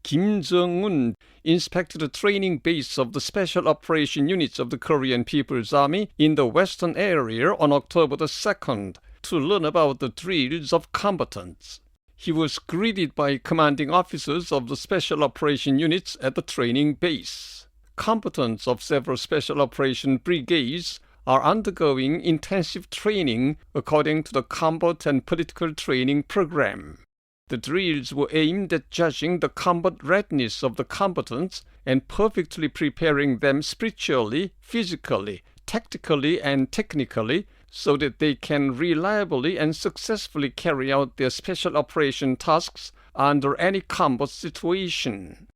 Jong Un inspected the training base of the Special Operation Units of the Korean People's Army in the western area on October the 2nd to learn about the drills of combatants. He was greeted by commanding officers of the Special Operation Units at the training base. Combatants of several Special Operation brigades are undergoing intensive training according to the Combat and Political Training Program. The drills were aimed at judging the combat readiness of the combatants and perfectly preparing them spiritually, physically, tactically, and technically so that they can reliably and successfully carry out their special operation tasks under any combat situation.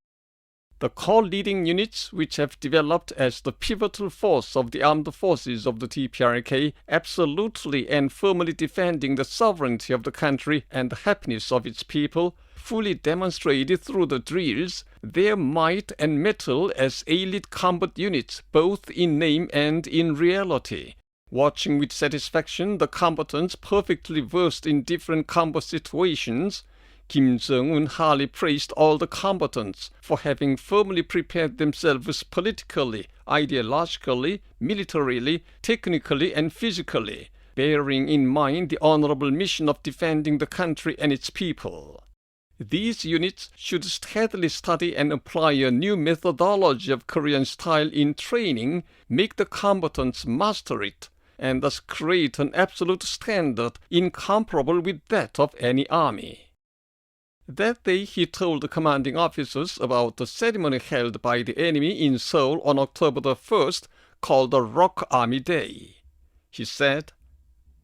The core leading units, which have developed as the pivotal force of the armed forces of the DPRK, absolutely and firmly defending the sovereignty of the country and the happiness of its people, fully demonstrated through the drills their might and mettle as elite combat units, both in name and in reality. Watching with satisfaction the combatants perfectly versed in different combat situations, Jong Un highly praised all the combatants for having firmly prepared themselves politically, ideologically, militarily, technically, and physically, bearing in mind the honorable mission of defending the country and its people. These units should steadily study and apply a new methodology of Korean style in training, make the combatants master it, and thus create an absolute standard incomparable with that of any army. That day he told the commanding officers about the ceremony held by the enemy in Seoul on October the 1st, called the Rock Army Day. He said,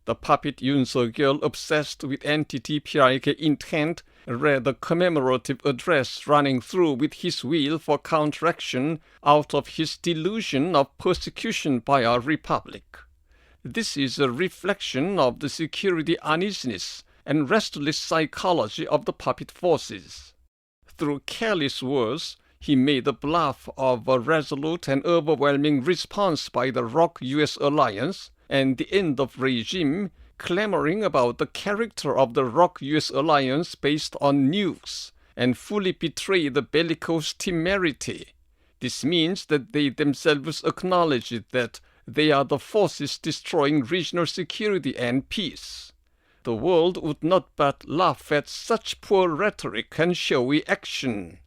"The puppet Yoon Suk-yeol, obsessed with anti-DPRK intent, read a commemorative address running through with his will for counteraction out of his delusion of persecution by our republic. This is a reflection of the security uneasiness and restless psychology of the puppet forces. Through careless words, he made a bluff of a resolute and overwhelming response by the ROK-US alliance and the end of regime, clamoring about the character of the ROK-US alliance based on nukes, and fully betrayed the bellicose temerity. This means that they themselves acknowledge that they are the forces destroying regional security and peace. The world would not but laugh at such poor rhetoric and showy action."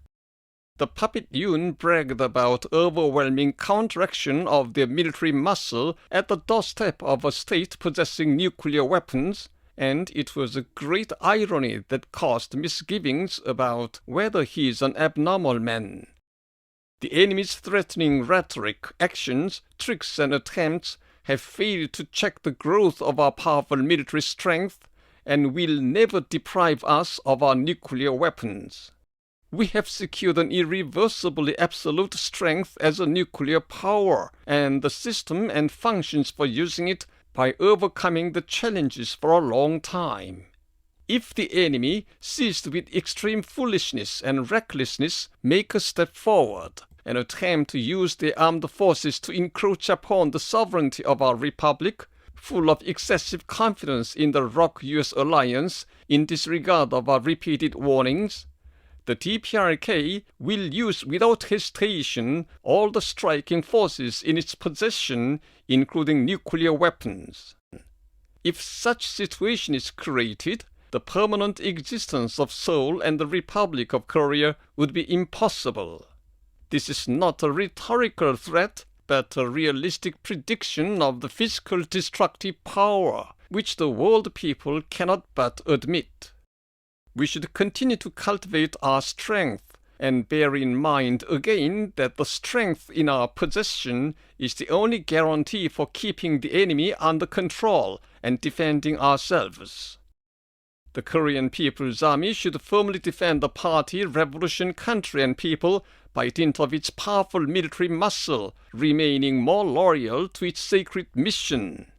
The puppet Yoon bragged about overwhelming counteraction of their military muscle at the doorstep of a state possessing nuclear weapons, and it was a great irony that caused misgivings about whether he is an abnormal man. The enemy's threatening rhetoric, actions, tricks, and attempts have failed to check the growth of our powerful military strength and will never deprive us of our nuclear weapons. We have secured an irreversibly absolute strength as a nuclear power and the system and functions for using it by overcoming the challenges for a long time. If the enemy, seized with extreme foolishness and recklessness, make a step forward and attempt to use their armed forces to encroach upon the sovereignty of our republic, full of excessive confidence in the ROK-US alliance in disregard of our repeated warnings, the DPRK will use without hesitation all the striking forces in its possession, including nuclear weapons. If such situation is created, the permanent existence of Seoul and the Republic of Korea would be impossible. This is not a rhetorical threat, but a realistic prediction of the physical destructive power, which the world people cannot but admit. We should continue to cultivate our strength, and bear in mind again that the strength in our possession is the only guarantee for keeping the enemy under control and defending ourselves. The Korean People's Army should firmly defend the party, revolution, country, and people by dint of its powerful military muscle, remaining more loyal to its sacred mission.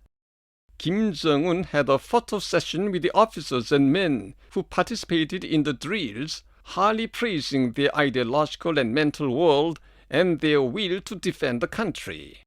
Jong Un had a photo session with the officers and men who participated in the drills, highly praising their ideological and mental world and their will to defend the country.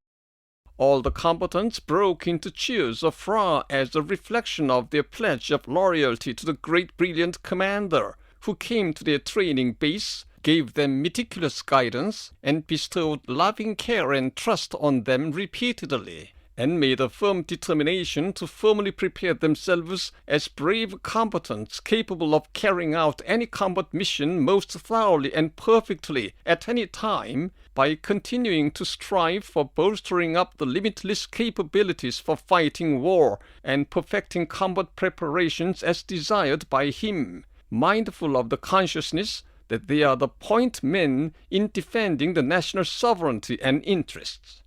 All the combatants broke into cheers of hurrah as a reflection of their pledge of loyalty to the great brilliant commander who came to their training base gave them meticulous guidance, and bestowed loving care and trust on them repeatedly, and made a firm determination to firmly prepare themselves as brave combatants capable of carrying out any combat mission most thoroughly and perfectly at any time, by continuing to strive for bolstering up the limitless capabilities for fighting war and perfecting combat preparations as desired by him, mindful of the consciousness that they are the point men in defending the national sovereignty and interests.